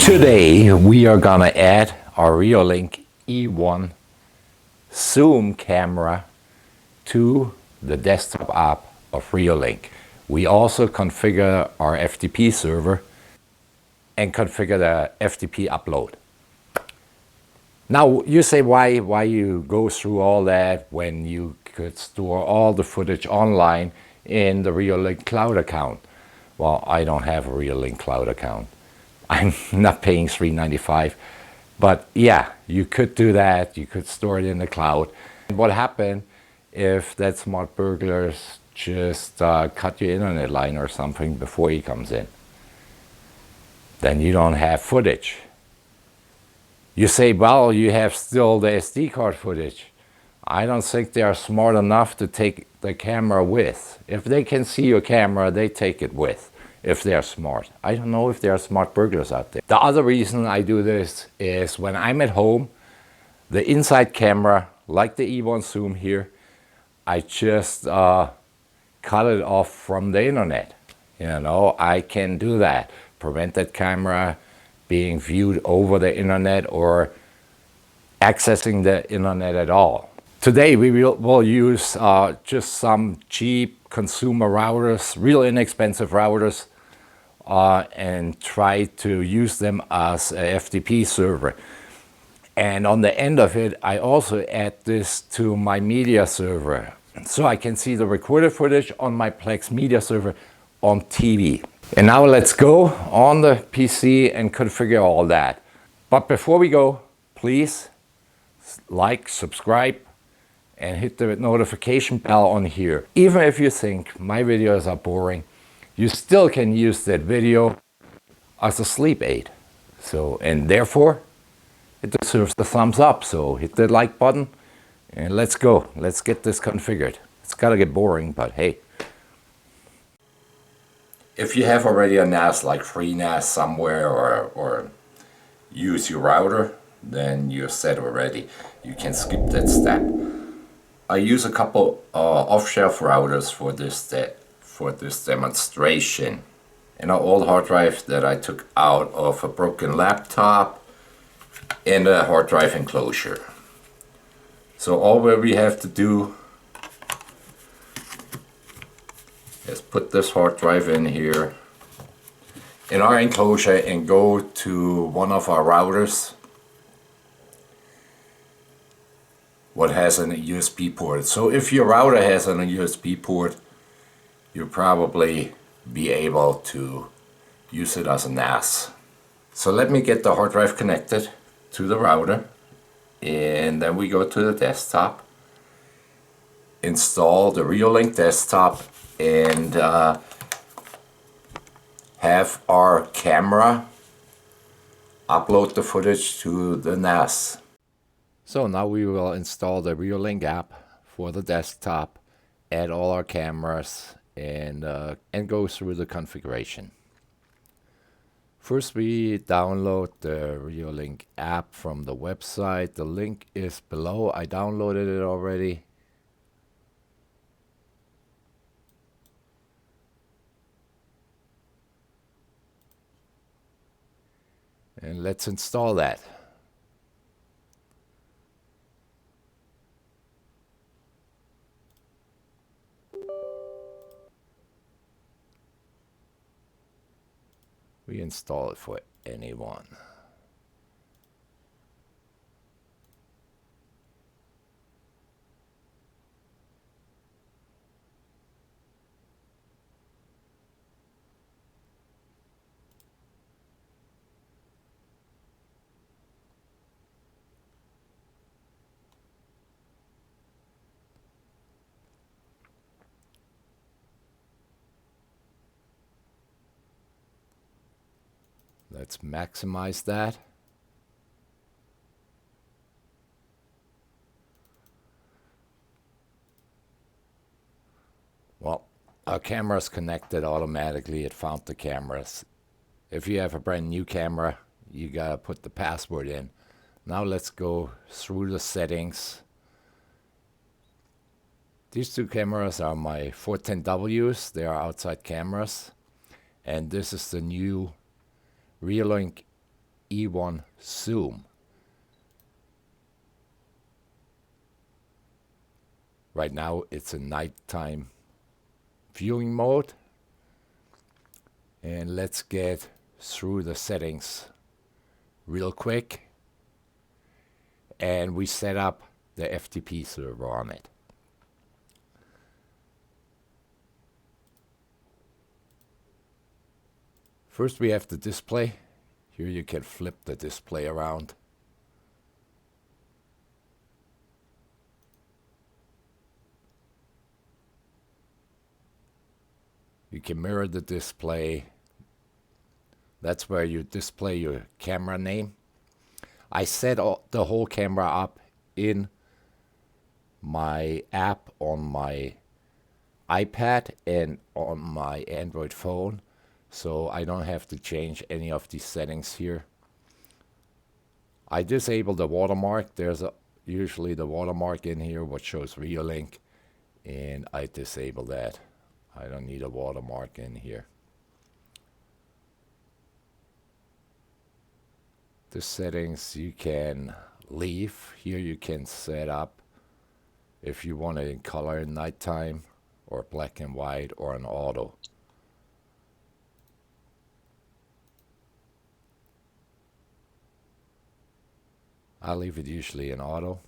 Today we are gonna add our Reolink E1 zoom camera to the desktop app of Reolink. We also configure our FTP server and configure the FTP upload. Now you say why you go through all that when you could store all the footage online in the Reolink cloud account. Well, I don't have a Reolink cloud account. I'm not paying $3.95, but yeah, you could do that. You could store it in the cloud. What happened if that smart burglar just cut your internet line or something before he comes in? Then you don't have footage. You say, well, you have still the SD card footage. I don't think they are smart enough to take the camera with. If they can see your camera, they take it with. If they are smart. I don't know if there are smart burglars out there. The other reason I do this is when I'm at home, the inside camera, like the E1 Zoom here, I just cut it off from the internet. You know, I can do that. Prevent that camera being viewed over the internet or accessing the internet at all. Today we will use just some cheap consumer routers, real inexpensive routers, and try to use them as a FTP server. And on the end of it, I also add this to my media server. So I can see the recorded footage on my Plex media server on TV. And now let's go on the PC and configure all that. But before we go, please like, subscribe, and hit the notification bell on here. Even if you think my videos are boring, you still can use that video as a sleep aid. So, and therefore, it deserves the thumbs up. So hit the like button and let's go. Let's get this configured. It's gotta get boring, but hey. If you have already a NAS like FreeNAS somewhere or use your router, then you're set already. You can skip that step. I use a couple off-shelf routers for this demonstration. An old hard drive that I took out of a broken laptop and a hard drive enclosure. So all we have to do is put this hard drive in here in our enclosure and go to one of our routers what has a USB port. So if your router has a USB port, you'll probably be able to use it as a NAS. So let me get the hard drive connected to the router, and then we go to the desktop, install the Reolink desktop, and have our camera upload the footage to the NAS. So now we will install the Reolink app for the desktop, add all our cameras, and go through the configuration. First we download the Reolink app from the website. The link is below. I downloaded it already. And let's install that. We install it for anyone. Let's maximize that. Well, our camera is connected automatically. It found the cameras. If you have a brand new camera, you gotta put the password in. Now let's go through the settings. These two cameras are my 410Ws. They are outside cameras. And this is the new Reolink E1 zoom. Right now it's in nighttime viewing mode. And let's get through the settings real quick. And we set up the FTP server on it. First we have the display. Here you can flip the display around. You can mirror the display. That's where you display your camera name. I set the whole camera up in my app on my iPad and on my Android phone, so I don't have to change any of these settings here. I disable the watermark. There's usually the watermark in here what shows Reolink, and I disable that. I don't need a watermark in here. The settings you can leave. Here you can set up if you want it in color in nighttime, or black and white, or an auto. I leave it usually in auto.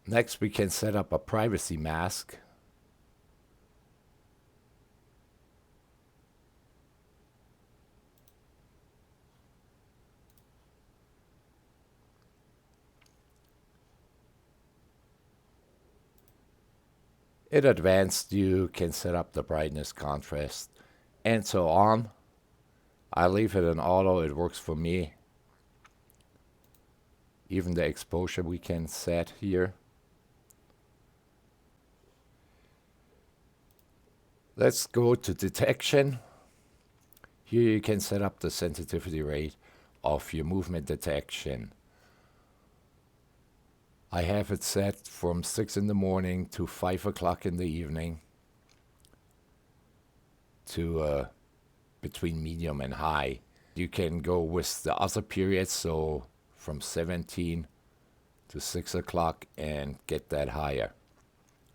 Next we can set up a privacy mask. In advanced, you can set up the brightness, contrast, and so on. I leave it in auto, it works for me. Even the exposure we can set here. Let's go to detection. Here you can set up the sensitivity rate of your movement detection. I have it set from 6 in the morning to 5 o'clock in the evening to between medium and high. You can go with the other periods, so from 17 to 6 o'clock, and get that higher.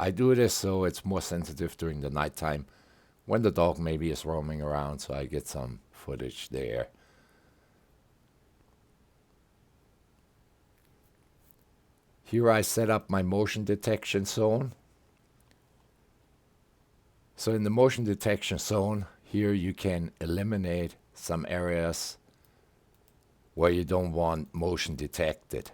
I do this so it's more sensitive during the nighttime when the dog maybe is roaming around, so I get some footage there. Here I set up my motion detection zone. So in the motion detection zone, here you can eliminate some areas where you don't want motion detected.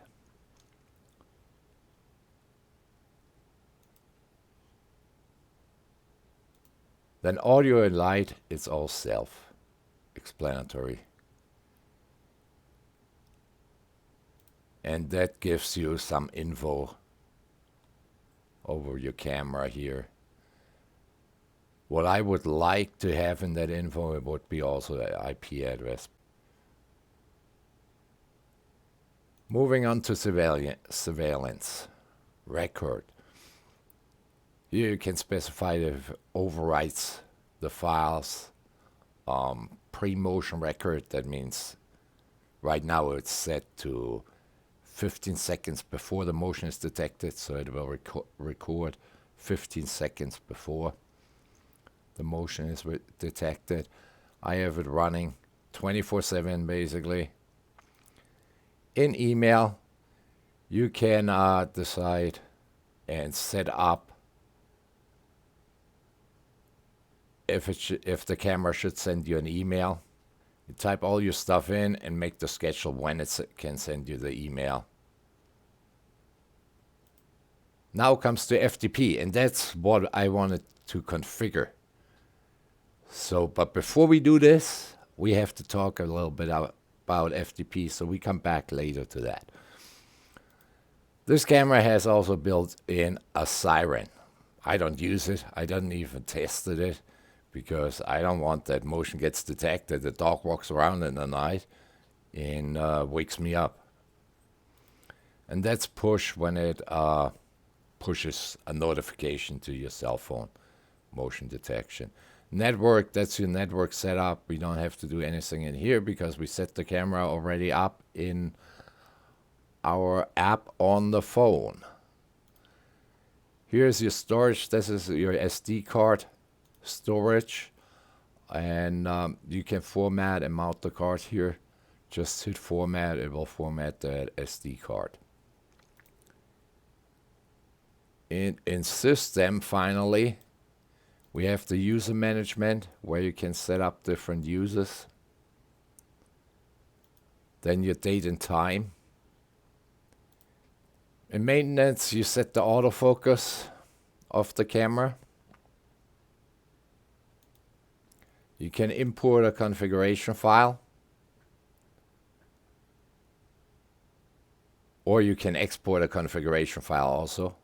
Then audio and light is all self-explanatory. And that gives you some info over your camera here. What I would like to have in that info, it would be also the IP address. Moving on to surveillance record. Here you can specify if it overwrites the files. Pre-motion record, that means right now it's set to 15 seconds before the motion is detected, so it will record 15 seconds before the motion is detected. I have it running 24/7 basically. In email, you can decide and set up if the camera should send you an email. You type all your stuff in and make the schedule when it can send you the email. Now comes to FTP, and that's what I wanted to configure. So, but before we do this, we have to talk a little bit about FTP, so we come back later to that. This camera has also built in a siren. I don't use it. I don't even tested it, because I don't want that motion gets detected. The dog walks around in the night and wakes me up. And that's push when it pushes a notification to your cell phone. Motion detection. Network, that's your network setup. We don't have to do anything in here because we set the camera already up in our app on the phone. Here's your storage. This is your SD card storage. And you can format and mount the card here. Just hit format. It will format that SD card. In system, finally, we have the user management where you can set up different users. Then your date and time. In maintenance, you set the autofocus of the camera. You can import a configuration file. Or you can export a configuration file also.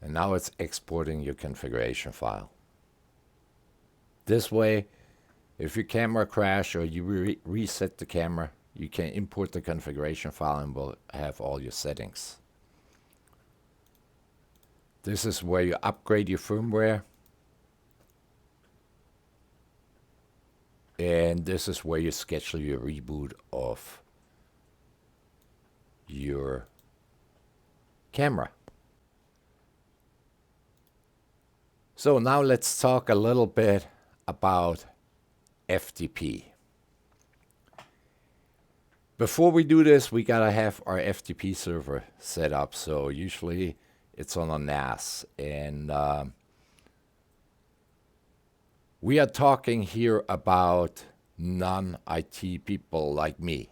And now it's exporting your configuration file. This way, if your camera crashes or you reset the camera, you can import the configuration file and will have all your settings. This is where you upgrade your firmware. And this is where you schedule your reboot of your camera. So now let's talk a little bit about FTP. Before we do this, we gotta have our FTP server set up. So usually it's on a NAS. And we are talking here about non-IT people like me.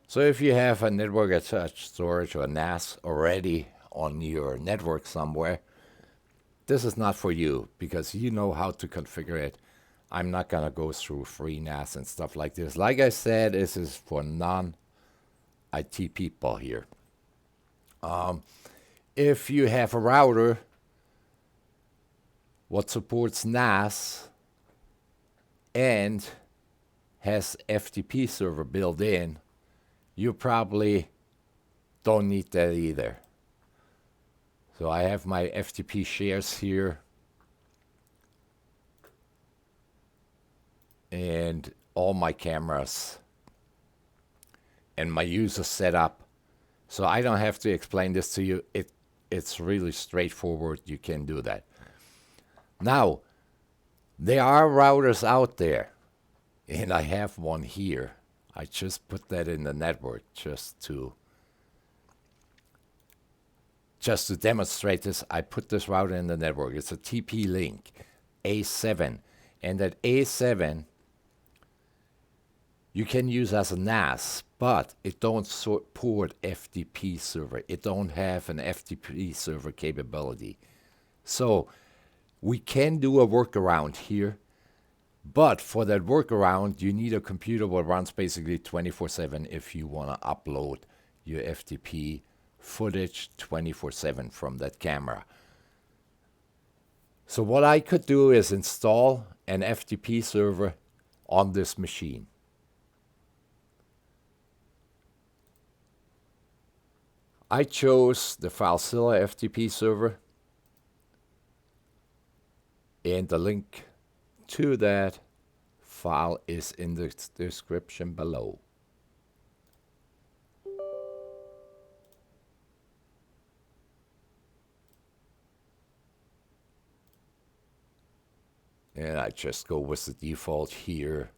So if you have a network attached storage or a NAS already on your network somewhere, this is not for you because you know how to configure it. I'm not going to go through free NAS and stuff like this. Like I said, this is for non-IT people here. If you have a router what supports NAS and has FTP server built in, you probably don't need that either. So I have my FTP shares here. And all my cameras and my user setup. So I don't have to explain this to you. It's really straightforward. You can do that. Now, there are routers out there. And I have one here. I just put that in the network just to demonstrate this. I put this router in the network. It's a TP-Link A7. And that A7 you can use as a NAS, but it don't support FTP server. It don't have an FTP server capability. So we can do a workaround here, but for that workaround, you need a computer that runs basically 24/7 if you want to upload your FTP footage 24/7 from that camera. So what I could do is install an FTP server on this machine. I chose the FileZilla FTP server, and the link to that file is in the description below. And I just go with the default here.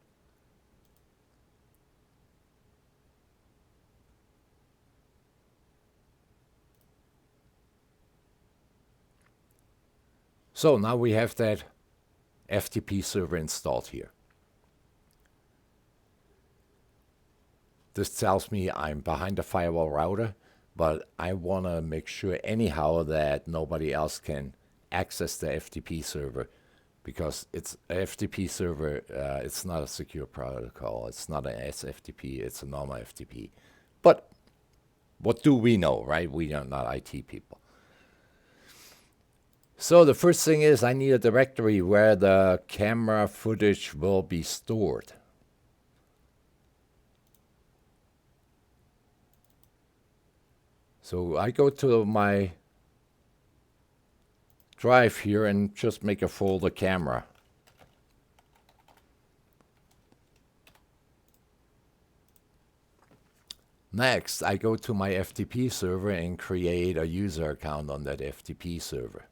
So now we have that FTP server installed here. This tells me I'm behind the firewall router, but I want to make sure anyhow that nobody else can access the FTP server because it's a FTP server. It's not a secure protocol. It's not an SFTP. It's a normal FTP. But what do we know, right? We are not IT people. So the first thing is I need a directory where the camera footage will be stored. So I go to my drive here and just make a folder camera. Next, I go to my FTP server and create a user account on that FTP server.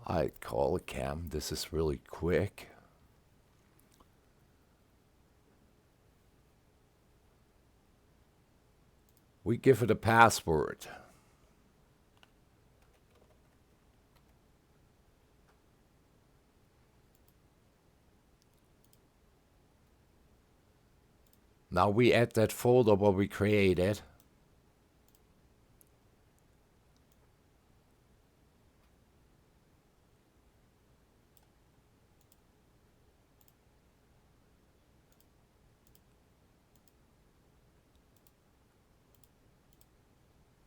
I call it cam. This is really quick. We give it a password. Now we add that folder where we created.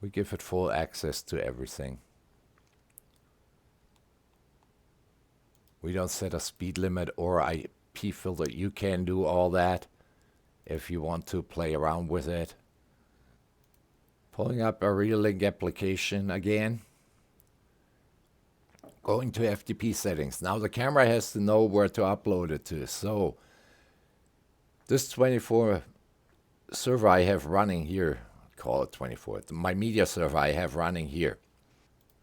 We give it full access to everything. We don't set a speed limit or IP filter. You can do all that if you want to play around with it. Pulling up a Reolink application again. Going to FTP settings. Now the camera has to know where to upload it to. So this 24 server I have running here, call it 24, my media server I have running here.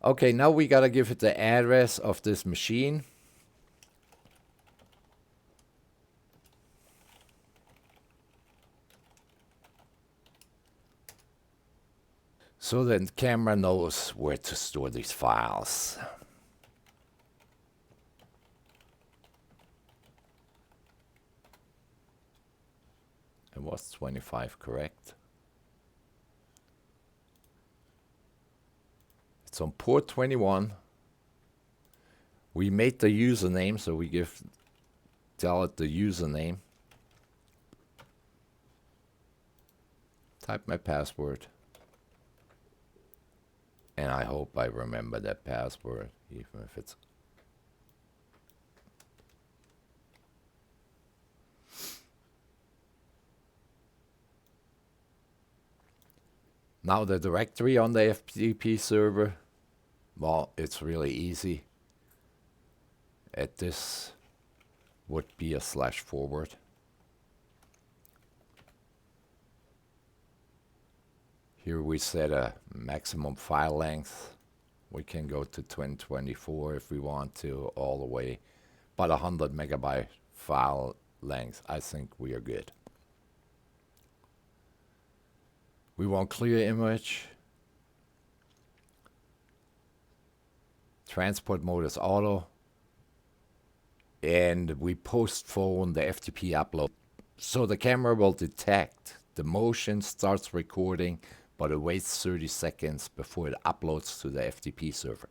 Okay, now we gotta give it the address of this machine. So the camera knows where to store these files. And was 25 correct? It's on port 21. We made the username, so we tell it the username. Type my password. And I hope I remember that password, even if it's... Now the directory on the FTP server, well, it's really easy. At this would be a /forward. Here we set a maximum file length. We can go to 1024 if we want to, all the way. But 100 megabyte file length, I think we are good. We want clear image. Transport mode is auto. And we postpone the FTP upload. So the camera will detect the motion, starts recording, but it waits 30 seconds before it uploads to the FTP server.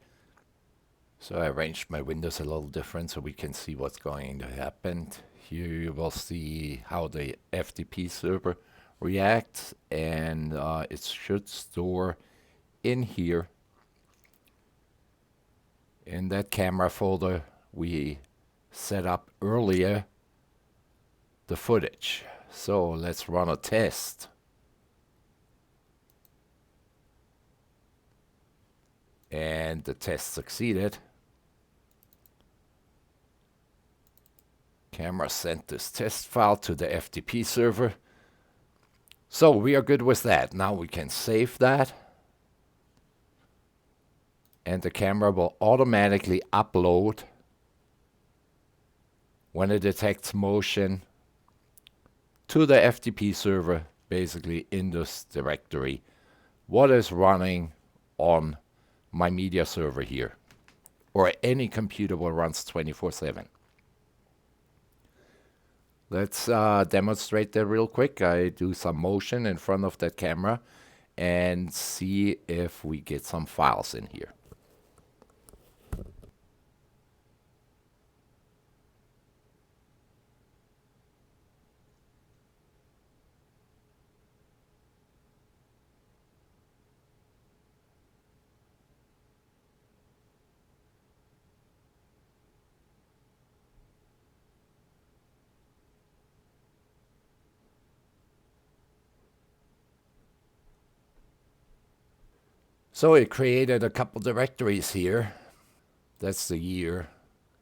So I arranged my windows a little different so we can see what's going to happen. Here you will see how the FTP server reacts, and it should store in here, in that camera folder we set up earlier, the footage. So let's run a test. And the test succeeded. Camera sent this test file to the FTP server. So we are good with that. Now we can save that. And the camera will automatically upload when it detects motion to the FTP server, basically in this directory, what is running on my media server here, or any computer that runs 24/7. Let's demonstrate that real quick. I do some motion in front of that camera and see if we get some files in here. So it created a couple directories here. That's the year.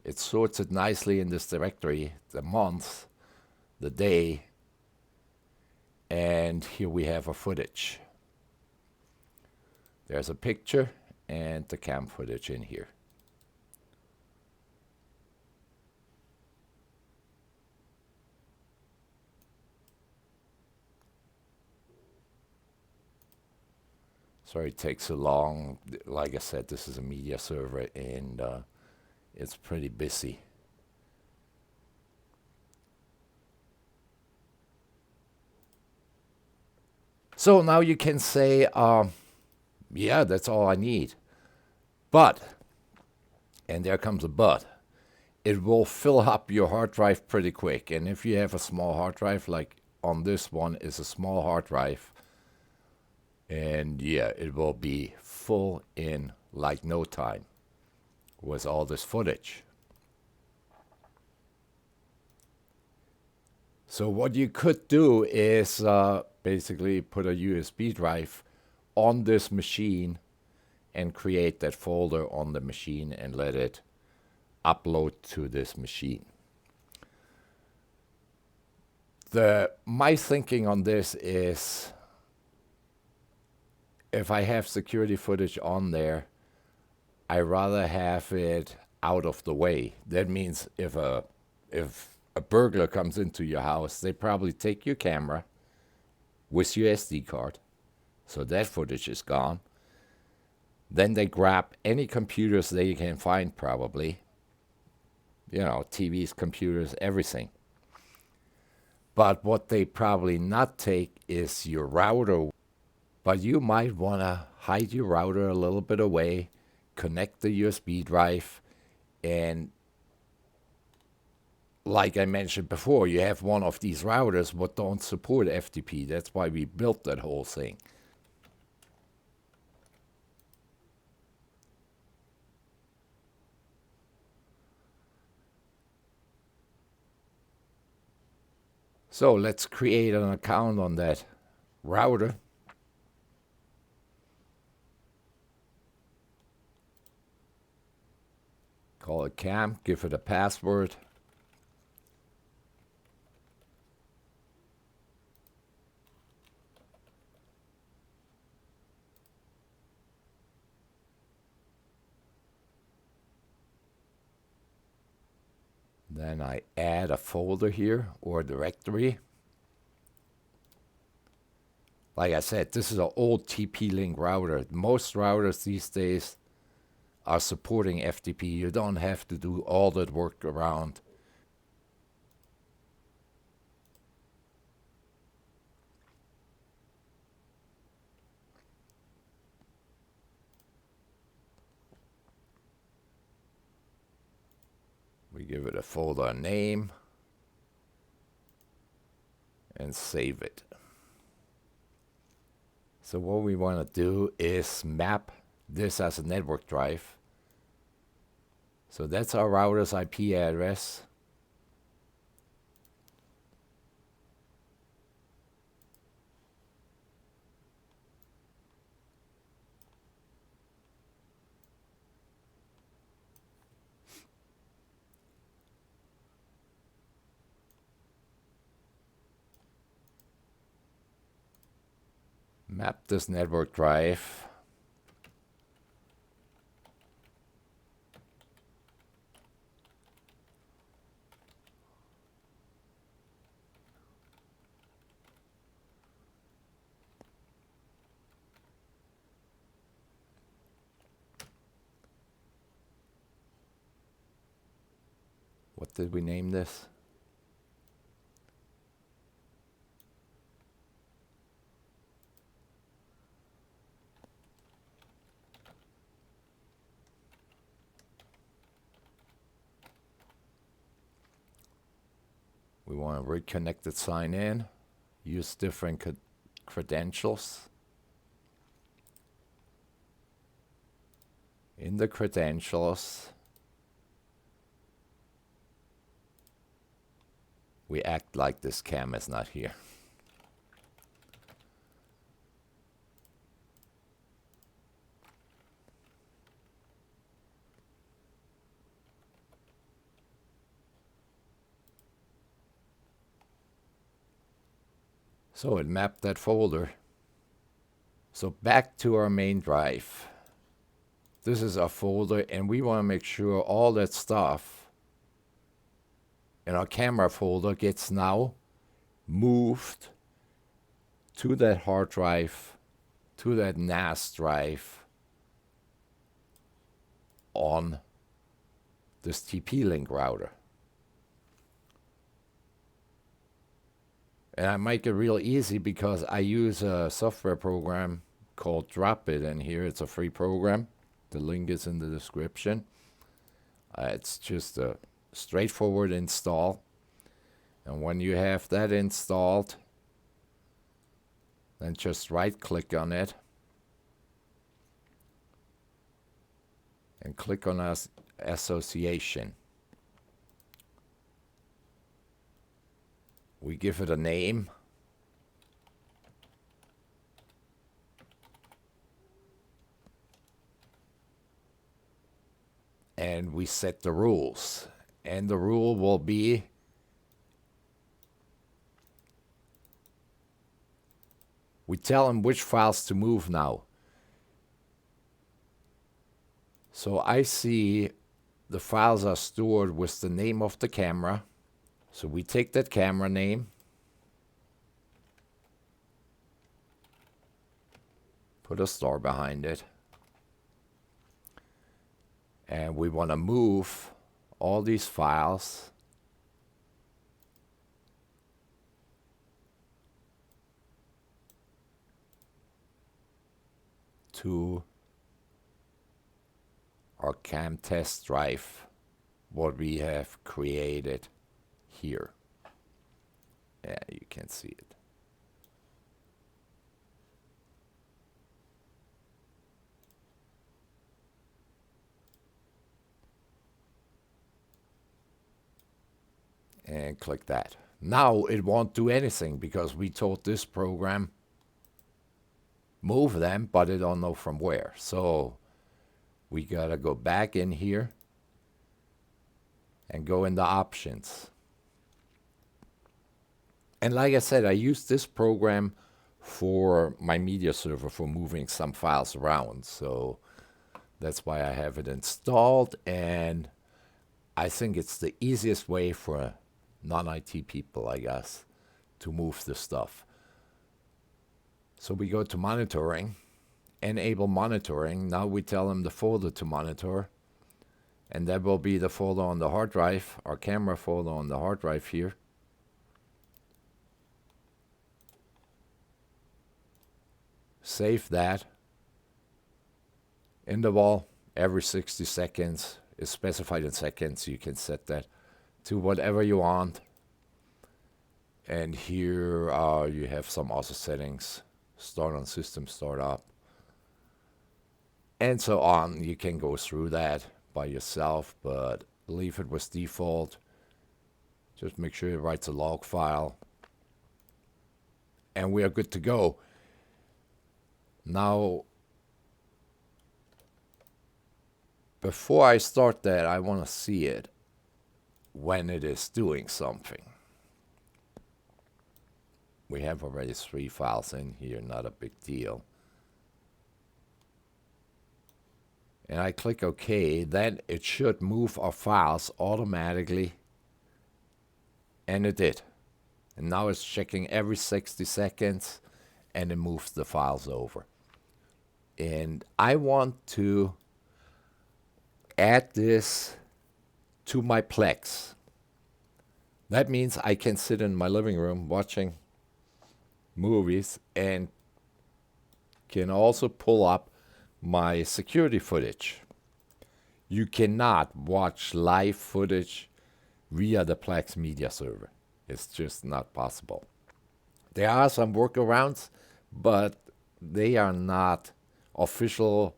It sorts it nicely in this directory, the month, the day, and here we have a footage. There's a picture and the cam footage in here. Sorry it takes so long. Like I said, this is a media server and it's pretty busy. So now you can say, yeah, that's all I need. But, and there comes a but, it will fill up your hard drive pretty quick. And if you have a small hard drive, like on this one is a small hard drive, and yeah, it will be full in like no time with all this footage. So what you could do is basically put a USB drive on this machine and create that folder on the machine and let it upload to this machine. My thinking on this is, if I have security footage on there, I rather have it out of the way. That means if a burglar comes into your house, they probably take your camera with your SD card, so that footage is gone. Then they grab any computers they can find, probably, you know, TVs, computers, everything. But what they probably not take is your router. But you might want to hide your router a little bit away, connect the USB drive, and like I mentioned before, you have one of these routers but don't support FTP. That's why we built that whole thing. So let's create an account on that router. Call it cam, give it a password. Then I add a folder here or a directory. Like I said, this is an old TP-Link router. Most routers these days are supporting FTP. You don't have to do all that work around. We give it a folder name and save it. So what we want to do is map this as a network drive. So that's our router's IP address. Map this network drive. What did we name this? want to reconnect it, sign in, use different credentials. In the credentials, we act like this cam is not here. So it mapped that folder. So back to our main drive. This is our folder, and we want to make sure all that stuff in our camera folder gets now moved to that hard drive, to that NAS drive on this TP-Link router. And I make it real easy because I use a software program called Dropbit, and here it's a free program. The link is in the description. It's just a straightforward install. And when you have that installed, then just right-click on it and click on Association. We give it a name. And we set the rules. And the rule will be we tell them which files to move now. So I see the files are stored with the name of the camera. So we take that camera name, put a star behind it, and we want to move all these files to our cam test drive, what we have created here. Yeah, you can see it. And click that. Now it won't do anything because we told this program move them, but it don't know from where. So we gotta go back in here and go in the options. And like I said, I use this program for my media server for moving some files around. So that's why I have it installed. And I think it's the easiest way for non-IT people, I guess, to move the stuff. So we go to monitoring, enable monitoring. Now we tell them the folder to monitor. And that will be the folder on the hard drive, our camera folder on the hard drive here. Save that. Interval every 60 seconds is specified in seconds. You can set that to whatever you want. And here you have some other settings. Start on system startup. And so on. You can go through that by yourself, but leave it with default. Just make sure it writes a log file. And we are good to go. Now, before I start that, I want to see it when it is doing something. We have already 3 files in here, not a big deal. And I click OK, then it should move our files automatically. And it did. And now it's checking every 60 seconds and it moves the files over. And I want to add this to my Plex. That means I can sit in my living room watching movies and can also pull up my security footage. You cannot watch live footage via the Plex media server. It's just not possible. There are some workarounds, but they are not official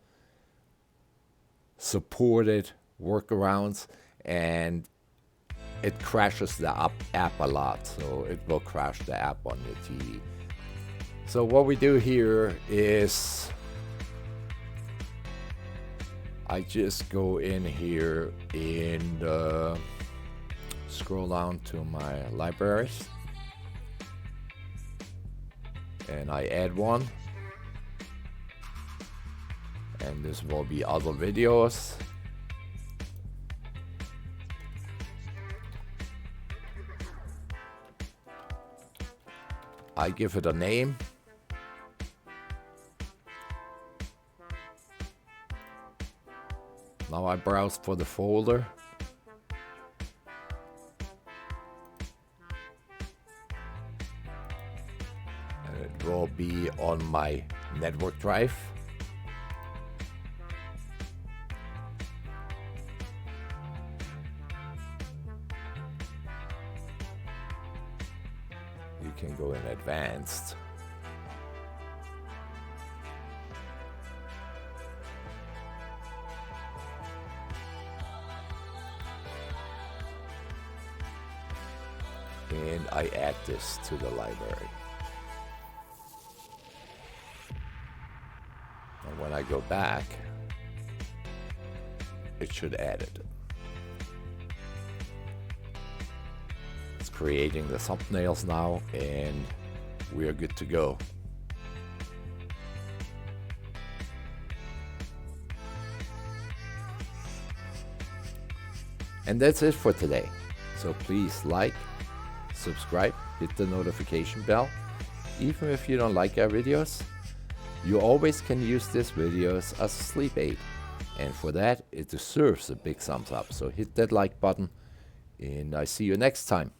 supported workarounds, and it crashes the app a lot, so it will crash the app on your TV. So what we do here is I just go in here and scroll down to my libraries, and I add one, and this will be other videos. I give it a name. Now I browse for the folder. And it will be on my network drive. You can go in advanced. And I add this to the library. And when I go back, it should add it. It's creating the thumbnails now, and we're good to go. And that's it for today. So please like, subscribe, hit the notification bell. Even if you don't like our videos, you always can use these videos as a sleep aid. And for that, it deserves a big thumbs up. So hit that like button, and I see you next time.